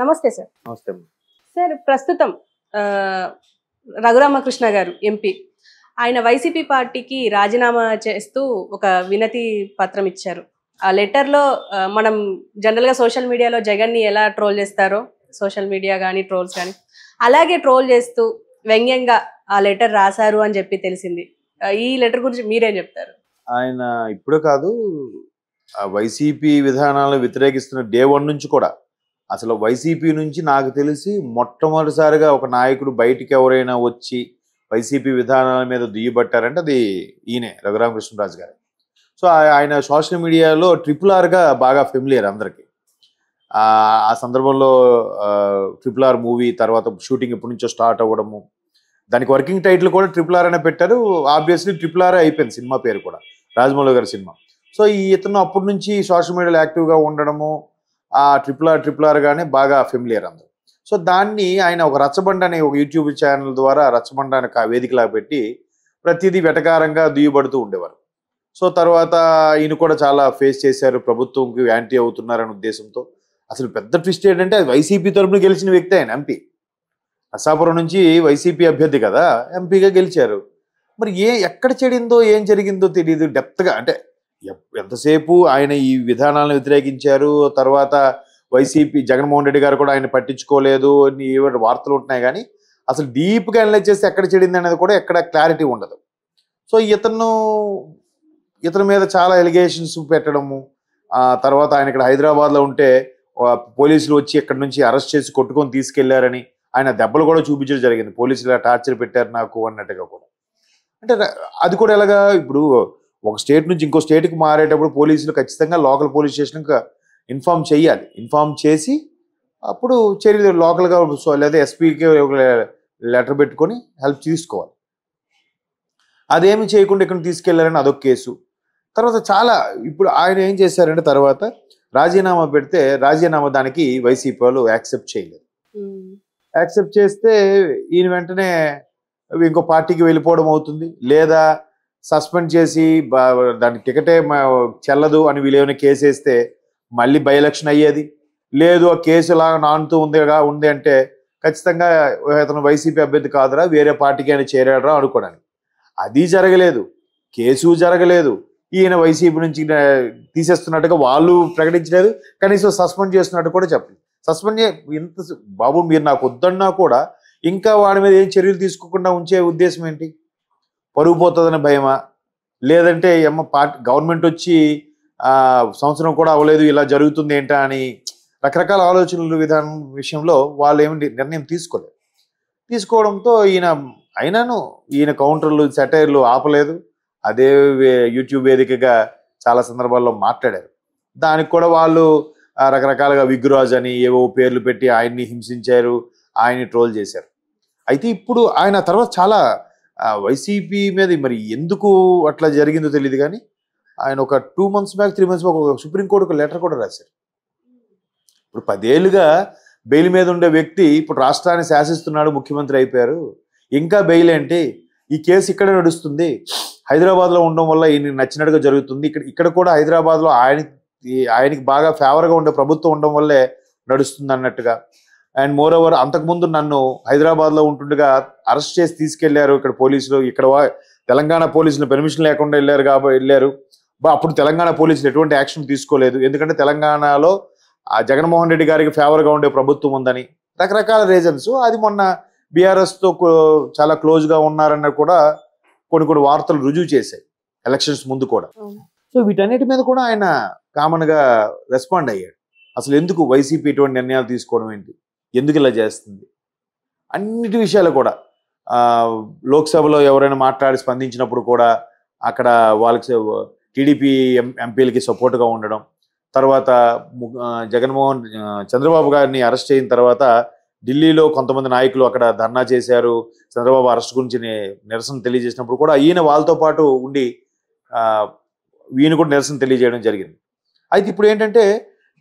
నమస్తే సార్. నమస్తే. సార్ ప్రస్తుతం రఘురామకృష్ణ గారు ఎంపీ ఆయన వైసీపీ పార్టీకి రాజీనామా చేస్తూ ఒక వినతి పత్రం ఇచ్చారు. ఆ లెటర్లో మనం జనరల్గా సోషల్ మీడియాలో జగన్ని ఎలా ట్రోల్ చేస్తారో సోషల్ మీడియా కానీ ట్రోల్స్ కానీ అలాగే ట్రోల్ చేస్తూ వ్యంగ్యంగా ఆ లెటర్ రాశారు అని చెప్పి తెలిసింది. ఈ లెటర్ గురించి మీరేం చెప్తారు? ఆయన ఇప్పుడు కాదు, వైసీపీ విధానాలను వ్యతిరేకిస్తున్న డే 1 నుంచి కూడా అసలు వైసీపీ నుంచి నాకు తెలిసి మొట్టమొదటిసారిగా ఒక నాయకుడు బయటికి ఎవరైనా వచ్చి వైసీపీ విధానాల మీద దుయ్యబట్టారంటే అది ఈయనే రఘురామకృష్ణరాజు గారు. సో ఆయన సోషల్ మీడియాలో RRRగా బాగా ఫెమిలియర్ అందరికీ. ఆ సందర్భంలో RRR మూవీ తర్వాత షూటింగ్ ఎప్పటి నుంచో స్టార్ట్ అవ్వడము, దానికి వర్కింగ్ టైటిల్ కూడా RRR అనే పెట్టారు. ఆబ్వియస్లీ RRR అయిపోయింది సినిమా పేరు కూడా, రాజమౌళి గారి సినిమా. సో ఇతను అప్పటి నుంచి సోషల్ మీడియాలో యాక్టివ్గా ఉండడము, ఆ RRR గానే బాగా ఫెమిలియర్ అందరూ. సో దాన్ని ఆయన ఒక రచ్చబండ అనే ఒక యూట్యూబ్ ఛానల్ ద్వారా రచ్చబండ అనే వేదికలా పెట్టి ప్రతిదీ వెటకారంగా దుయ్యబడుతూ ఉండేవారు. సో తర్వాత ఈయన కూడా చాలా ఫేస్ చేశారు, ప్రభుత్వంకి యాంటీ అవుతున్నారనే ఉద్దేశంతో. అసలు పెద్ద ట్విస్ట్ ఏంటంటే అది వైసీపీ తరఫున గెలిచిన వ్యక్తి ఆయన ఎంపీ. నర్సాపురం నుంచి వైసీపీ అభ్యర్థి కదా, ఎంపీగా గెలిచారు. మరి ఎక్కడ చెడిందో ఏం జరిగిందో తెలియదు. డెప్త్గా అంటే ఎంతసేపు ఆయన ఈ విధానాలను వ్యతిరేకించారు, తర్వాత వైసీపీ జగన్మోహన్ రెడ్డి గారు కూడా ఆయన పట్టించుకోలేదు అని వార్తలు ఉంటున్నాయి. కానీ అసలు డీప్గా అనలైజ్ చేస్తే ఎక్కడ చెడింది అనేది కూడా ఎక్కడ క్లారిటీ ఉండదు. సో ఇతని మీద చాలా ఎలిగేషన్స్ పెట్టడము, తర్వాత ఆయన ఇక్కడ హైదరాబాద్లో ఉంటే పోలీసులు వచ్చి ఇక్కడ నుంచి అరెస్ట్ చేసి కొట్టుకొని తీసుకెళ్లారని ఆయన దెబ్బలు కూడా చూపించడం జరిగింది. పోలీసులు టార్చర్ పెట్టారు నాకు అన్నట్టుగా కూడా. అంటే అది కూడా ఎలాగా, ఇప్పుడు ఒక స్టేట్ నుంచి ఇంకో స్టేట్కి మారేటప్పుడు పోలీసులు ఖచ్చితంగా లోకల్ పోలీస్ స్టేషన్కి ఇన్ఫామ్ చేయాలి. ఇన్ఫామ్ చేసి అప్పుడు చర్యలు లోకల్గా లేదా ఎస్పీకి లెటర్ పెట్టుకొని హెల్ప్ తీసుకోవాలి. అదేమి చేయకుండా ఇక్కడ తీసుకెళ్లారని అదొక కేసు. తర్వాత చాలా ఇప్పుడు ఆయన ఏం చేశారంటే తర్వాత రాజీనామా పెడితే రాజీనామా దానికి వైసీపీ వాళ్ళు యాక్సెప్ట్ చేయలేదు. యాక్సెప్ట్ చేస్తే ఈయన వెంటనే ఇంకో పార్టీకి వెళ్ళిపోవడం అవుతుంది, లేదా సస్పెండ్ చేసి దాని టికెటే చెల్లదు అని వీళ్ళేమైనా కేసు వేస్తే మళ్ళీ బై ఎలక్షన్ అయ్యేది. లేదు ఆ కేసు ఇలా నానుతూ ఉంది అంటే ఖచ్చితంగా అతను వైసీపీ అభ్యర్థి కాదురా, వేరే పార్టీకి అయినా చేరాడరా అనుకోవడానికి. అది జరగలేదు, కేసు జరగలేదు. ఈయన వైసీపీ నుంచి తీసేస్తున్నట్టుగా వాళ్ళు ప్రకటించలేదు, కనీసం సస్పెండ్ చేస్తున్నట్టు కూడా చెప్పలేదు. సస్పెండ్ ఇంత బాబు మీరు నాకు వద్దన్నా కూడా ఇంకా వాడి మీద ఏం చర్యలు తీసుకోకుండా ఉంచే ఉద్దేశం ఏంటి? పరుగు పోతుందని భయమా, లేదంటే గవర్నమెంట్ వచ్చి సంవత్సరం కూడా అవ్వలేదు ఇలా జరుగుతుంది ఏంటా అని రకరకాల ఆలోచనలు విధానం విషయంలో వాళ్ళు ఏమి నిర్ణయం తీసుకోవడంతో ఈయన కౌంటర్లు సెటైర్లు ఆపలేదు. అదే యూట్యూబ్ వేదికగా చాలా సందర్భాల్లో మాట్లాడారు. దానికి కూడా వాళ్ళు రకరకాలుగా విగ్గురాజ్ అని ఏవో పేర్లు పెట్టి ఆయన్ని హింసించారు, ఆయన్ని ట్రోల్ చేశారు. అయితే ఇప్పుడు ఆయన తర్వాత చాలా వైసీపీ మీద మరి ఎందుకు అట్లా జరిగిందో తెలియదు, కానీ ఆయన ఒక 2 months బ్యాక్ 3 months బ్యాక్ ఒక సుప్రీంకోర్టు ఒక లెటర్ కూడా రాశారు. ఇప్పుడు 10 ఏళ్ళుగా బెయిల్ మీద ఉండే వ్యక్తి ఇప్పుడు రాష్ట్రాన్ని శాసిస్తున్నాడు, ముఖ్యమంత్రి అయిపోయారు, ఇంకా బెయిల్ ఏంటి? ఈ కేసు ఇక్కడే నడుస్తుంది, హైదరాబాద్లో ఉండడం వల్ల ఈయనకి నచ్చినట్టుగా జరుగుతుంది. ఇక్కడ కూడా హైదరాబాద్లో ఆయనకి బాగా ఫేవర్గా ఉండే ప్రభుత్వం ఉండడం వల్లే నడుస్తుంది అన్నట్టుగా. అండ్ మోర్ ఓవర్ అంతకుముందు నన్ను హైదరాబాద్లో ఉంటుండగా అరెస్ట్ చేసి తీసుకెళ్లారు ఇక్కడ పోలీసులు, ఇక్కడ తెలంగాణ పోలీసులు పర్మిషన్ లేకుండా వెళ్ళారు. అప్పుడు తెలంగాణ పోలీసులు ఎటువంటి యాక్షన్ తీసుకోలేదు, ఎందుకంటే తెలంగాణలో జగన్మోహన్ రెడ్డి గారికి ఫేవర్గా ఉండే ప్రభుత్వం ఉందని రకరకాల రీజన్స్. అది మొన్న బీఆర్ఎస్తో చాలా క్లోజ్గా ఉన్నారన్న కూడా కొన్ని వార్తలు రుజువు చేశాయి ఎలక్షన్స్ ముందు కూడా. సో వీటన్నిటి మీద కూడా ఆయన కామన్గా రెస్పాండ్ అయ్యాడు. అసలు ఎందుకు వైసీపీ ఇటువంటి నిర్ణయాలు తీసుకోవడం ఏంటి, ఎందుకు ఇలా చేస్తుంది, అన్నిటి విషయాలు కూడా లోక్సభలో ఎవరైనా మాట్లాడి స్పందించినప్పుడు కూడా అక్కడ వాళ్ళకి టీడీపీ ఎంపీలకి సపోర్ట్గా ఉండడం, తర్వాత చంద్రబాబు గారిని అరెస్ట్ అయిన తర్వాత ఢిల్లీలో కొంతమంది నాయకులు అక్కడ ధర్నా చేశారు, చంద్రబాబు అరెస్ట్ గురించి నిరసన తెలియజేసినప్పుడు కూడా ఈయన వాళ్ళతో పాటు ఉండి ఈయన కూడా నిరసన తెలియజేయడం జరిగింది. అయితే ఇప్పుడు ఏంటంటే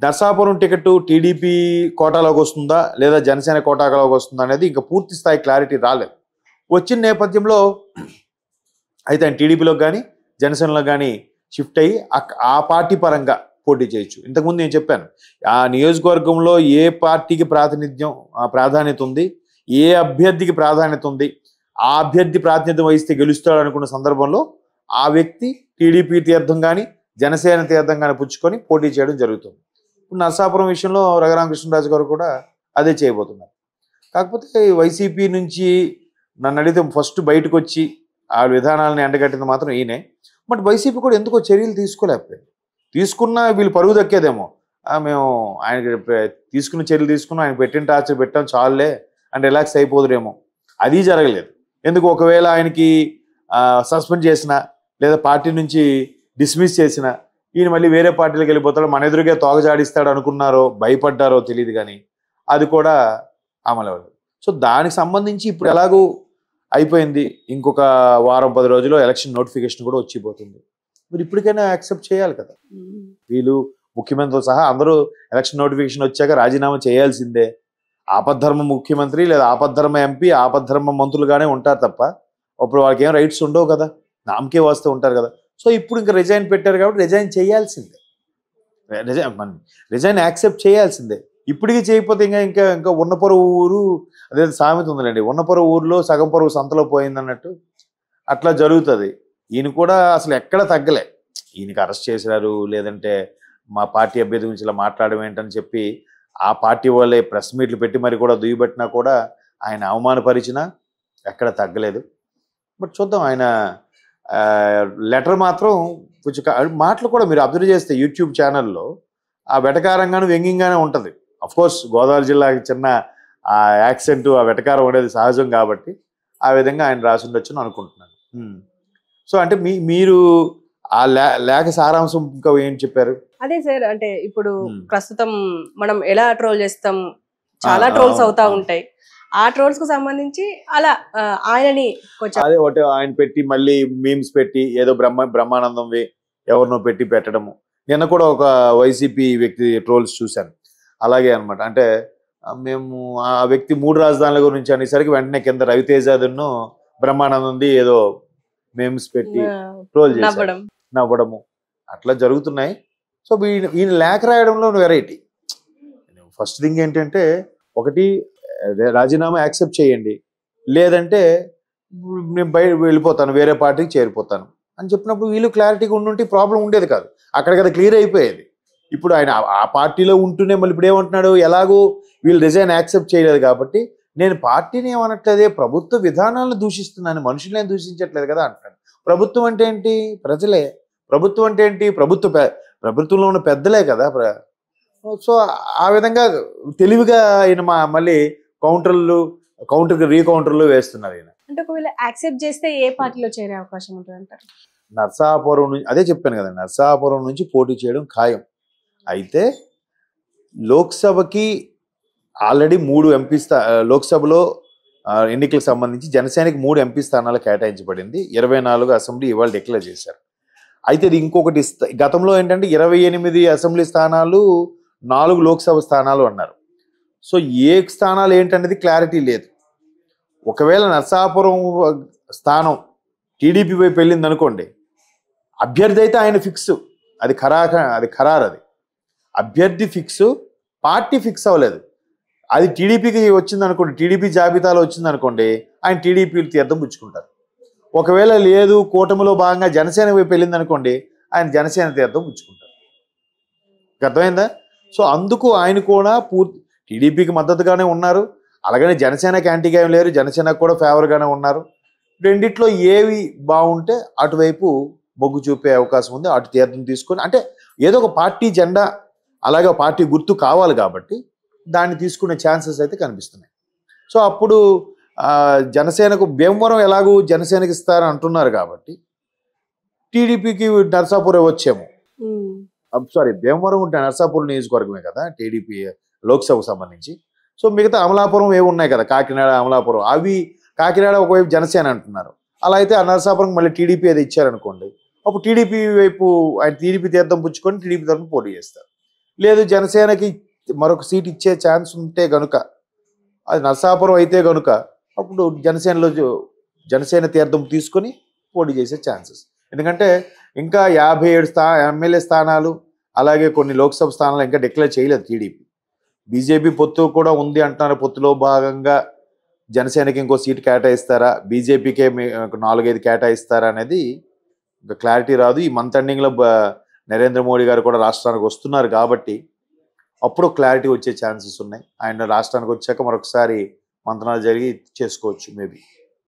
నర్సాపురం టికెట్ టీడీపీ కోటాలోకి వస్తుందా లేదా జనసేన కోటాలోకి వస్తుందా అనేది ఇంకా పూర్తి స్థాయి క్లారిటీ రాలేదు. వచ్చిన నేపథ్యంలో అయితే ఆయన టీడీపీలోకి కానీ జనసేనలో కానీ షిఫ్ట్ అయ్యి ఆ పార్టీ పరంగా పోటీ చేయొచ్చు. ఇంతకుముందు నేను చెప్పాను, ఆ నియోజకవర్గంలో ఏ పార్టీకి ప్రాధాన్యత ఉంది, ఏ అభ్యర్థికి ప్రాధాన్యత ఉంది, ఆ అభ్యర్థి ప్రాతినిధ్యం వహిస్తే గెలుస్తాడు అనుకున్న సందర్భంలో ఆ వ్యక్తి టీడీపీ తీర్థం కానీ జనసేన తీర్థం కానీ పుచ్చుకొని పోటీ చేయడం జరుగుతుంది. ఇప్పుడు నరసాపురం విషయంలో రఘురామకృష్ణరాజు గారు కూడా అదే చేయబోతున్నారు. కాకపోతే వైసీపీ నుంచి నన్ను అడిగితే ఫస్ట్ బయటకు వచ్చి ఆ విధానాలను ఎండగట్టింది మాత్రం ఈయనే. బట్ వైసీపీ కూడా ఎందుకో చర్యలు తీసుకోలేకపోయింది. తీసుకున్నా వీళ్ళు పరుగు దక్కేదేమో, మేము ఆయనకి తీసుకున్న చర్యలు తీసుకున్నాం, ఆయన పెట్టిన టార్చర్ పెట్టాం చాలులే అని రిలాక్స్ అయిపోదురేమో. అది జరగలేదు. ఎందుకు, ఒకవేళ ఆయనకి సస్పెండ్ చేసినా లేదా పార్టీ నుంచి డిస్మిస్ చేసినా ఈయన మళ్ళీ వేరే పార్టీలకు వెళ్ళిపోతాడు, మన ఎదురుగా తోగజాడిస్తాడు అనుకున్నారో భయపడ్డారో తెలియదు, కానీ అది కూడా అమలు అవ్వలేదు. సో దానికి సంబంధించి ఇప్పుడు ఎలాగూ అయిపోయింది, ఇంకొక వారం 10 రోజుల్లో ఎలక్షన్ నోటిఫికేషన్ కూడా వచ్చిపోతుంది. మీరు ఇప్పటికైనా యాక్సెప్ట్ చేయాలి కదా. వీళ్ళు ముఖ్యమంత్రితో సహా అందరూ ఎలక్షన్ నోటిఫికేషన్ వచ్చాక రాజీనామా చేయాల్సిందే. ఆపద్ధర్మ ముఖ్యమంత్రి లేదా ఆపద్ధర్మ ఎంపీ, ఆపద్ధర్మ మంత్రులుగానే ఉంటారు తప్ప అప్పుడు వాళ్ళకి ఏం రైట్స్ ఉండవు కదా, నామకే వస్తూ ఉంటారు కదా. సో ఇప్పుడు ఇంకా రిజైన్ పెట్టారు కాబట్టి రిజైన్ చేయాల్సిందే, రిజైన్ యాక్సెప్ట్ చేయాల్సిందే. ఇప్పటికీ చేయకపోతే ఇంకా ఉన్నపొర ఊరు, అదే సామెత ఉందండి, ఉన్నపొర ఊరిలో సగం పొరుగు సంతలో పోయింది అన్నట్టు అట్లా జరుగుతుంది. ఈయన కూడా అసలు ఎక్కడ తగ్గలే. ఈయనకి అరెస్ట్ చేశారు, లేదంటే మా పార్టీ అభ్యర్థి గురించి ఇలా మాట్లాడడం ఏంటని చెప్పి ఆ పార్టీ వాళ్ళే ప్రెస్ మీట్లు పెట్టి మరి కూడా దుయ్యబట్టినా కూడా ఆయన అవమానపరిచినా ఎక్కడ తగ్గలేదు. బట్ చూద్దాం. ఆయన లెటర్ మాత్రం కొంచెం మాటలు కూడా మీరు అబ్జర్వ్ చేస్తే యూట్యూబ్ ఛానల్లో ఆ వెటకారంగాను వ్యంగ్యంగానే ఉంటుంది. అఫ్కోర్స్ గోదావరి జిల్లాకి చిన్న ఆ యాక్సెంట్, ఆ వెటకారం అనేది సహజం కాబట్టి ఆ విధంగా ఆయన రాసి ఉండొచ్చు అని అనుకుంటున్నాను. సో అంటే మీరు ఆ లేఖ సారాంశం ఇంకా ఏం చెప్పారు? అదే సార్, అంటే ఇప్పుడు ప్రస్తుతం మనం ఎలా ట్రోల్ చేస్తాం, చాలా ట్రోల్స్ అవుతా ఉంటాయి. ఆ ట్రోల్స్ కు సంబంధించి అలా ఆయనని కొంచెం అదే ఒకటి ఆయన పెట్టి మళ్ళీ మీమ్స్ పెట్టి ఏదో బ్రహ్మానందం ఎవరినో పెట్టి పెట్టడము. నిన్న కూడా ఒక వైసీపీ వ్యక్తి ట్రోల్స్ చూశాను అలాగే అనమాట. అంటే మేము ఆ వ్యక్తి 3 రాజధానుల గురించి అనేసరికి వెంటనే కింద రవితేజను బ్రహ్మానందంది ఏదో మీమ్స్ పెట్టి ట్రోల్ చేశారు, నవ్వడము అట్లా జరుగుతున్నాయి. సో ఈయన లేఖ రాయడంలో వెరైటీ. ఫస్ట్ థింగ్ ఏంటంటే, ఒకటి రాజీనామా యాక్సెప్ట్ చేయండి, లేదంటే నేను వెళ్ళిపోతాను, వేరే పార్టీకి చేరిపోతాను అని చెప్పినప్పుడు వీళ్ళు క్లారిటీగా ఉండుంటే ప్రాబ్లం ఉండేది కాదు, అక్కడికి క్లియర్ అయిపోయేది. ఇప్పుడు ఆయన ఆ పార్టీలో ఉంటూనే మళ్ళీ ఇప్పుడు ఏమంటున్నాడు, ఎలాగో వీళ్ళు రిజైన్ యాక్సెప్ట్ చేయలేదు కాబట్టి నేను పార్టీని ఏమనట్లేదే, ప్రభుత్వ విధానాలను దూషిస్తున్నాను, మనుషులనే దూషించట్లేదు కదా అంటున్నాడు. ప్రభుత్వం అంటే ఏంటి? ప్రజలే. ప్రభుత్వం అంటే ఏంటి? ప్రభుత్వంలో ఉన్న పెద్దలే కదా. సో ఆ విధంగా తెలివిగా ఆయన మళ్ళీ రీకౌంటర్లు వేస్తున్నారు ఈయన. అంటే ఒకవేళ యాక్సెప్ట్ చేస్తే ఏ పార్టీలో చేరే అవకాశం ఉంటుంది అంటారు? నర్సాపురం నుంచి, అదే చెప్పాను కదా, నర్సాపురం నుంచి పోటీ చేయడం ఖాయం. అయితే లోక్సభకి ఆల్రెడీ 3 ఎంపీ లోక్సభలో ఎన్నికలకు సంబంధించి జనసేనకి 3 ఎంపీ స్థానాలు కేటాయించబడింది. 24 అసెంబ్లీ ఇవాళ డిక్లేర్ చేశారు. అయితే ఇది ఇంకొకటి గతంలో ఏంటంటే 28 అసెంబ్లీ స్థానాలు, 4 లోక్సభ స్థానాలు అన్నారు. సో ఏ స్థానాలు ఏంటనేది క్లారిటీ లేదు. ఒకవేళ నర్సాపురం స్థానం టీడీపీ వైపు వెళ్ళింది అనుకోండి, అభ్యర్థి అయితే ఆయన ఫిక్స్, అది ఖరారు. అది అభ్యర్థి ఫిక్స్, పార్టీ ఫిక్స్ అవ్వలేదు. అది టీడీపీకి వచ్చింది అనుకోండి, టీడీపీ జాబితాలో వచ్చింది అనుకోండి, ఆయన టీడీపీలు తీర్థం పుచ్చుకుంటారు. ఒకవేళ లేదు, కూటమిలో భాగంగా జనసేన వైపు వెళ్ళింది అనుకోండి, ఆయన జనసేన తీర్థం పుచ్చుకుంటారు. అర్థమైందా? సో అందుకు ఆయన కూడా టీడీపీకి మద్దతుగానే ఉన్నారు, అలాగనే జనసేనకి యాంటీగా ఏం లేరు, జనసేనకు కూడా ఫేవర్గానే ఉన్నారు. రెండిట్లో ఏవి బాగుంటే అటువైపు మొగ్గు చూపే అవకాశం ఉంది. అటు తీర్థం తీసుకొని, అంటే ఏదో ఒక పార్టీ జెండా అలాగే పార్టీ గుర్తు కావాలి కాబట్టి దాన్ని తీసుకునే ఛాన్సెస్ అయితే కనిపిస్తున్నాయి. సో అప్పుడు జనసేనకు భీమవరం ఎలాగూ జనసేనకి ఇస్తారని అంటున్నారు కాబట్టి టీడీపీకి నర్సాపురం వచ్చేమో. సారీ, భీమవరం ఉంటే నర్సాపురం నియోజకవర్గమే కదా టీడీపీ లోక్సభకు సంబంధించి. సో మిగతా అమలాపురం ఏవి ఉన్నాయి కదా, కాకినాడ, అమలాపురం, అవి కాకినాడ ఒకవైపు జనసేన అంటున్నారు. అలా అయితే ఆ నర్సాపురం మళ్ళీ టీడీపీ అది ఇచ్చారనుకోండి, అప్పుడు టీడీపీ వైపు ఆయన టీడీపీ తీర్థం పుచ్చుకొని టీడీపీ తరఫున పోటీ చేస్తారు. లేదు జనసేనకి మరొక సీట్ ఇచ్చే ఛాన్స్ ఉంటే గనుక, అది నర్సాపురం అయితే గనుక, అప్పుడు జనసేన తీర్థం తీసుకొని పోటీ చేసే ఛాన్సెస్. ఎందుకంటే ఇంకా 57 ఎమ్మెల్యే స్థానాలు, అలాగే కొన్ని లోక్సభ స్థానాలు ఇంకా డిక్లేర్ చేయలేదు టీడీపీ. బీజేపీ పొత్తు కూడా ఉంది అంటున్నారు. పొత్తులో భాగంగా జనసేనకి ఇంకో సీటు కేటాయిస్తారా, బీజేపీకే 4-5 కేటాయిస్తారా అనేది ఇంకా క్లారిటీ రాదు. ఈ మంత్ ఎండింగ్లో నరేంద్ర మోడీ గారు కూడా రాష్ట్రానికి వస్తున్నారు కాబట్టి అప్పుడు క్లారిటీ వచ్చే ఛాన్సెస్ ఉన్నాయి. ఆయన రాష్ట్రానికి వచ్చాక మరొకసారి మంతనాలు జరిగి చేసుకోవచ్చు మేబీ.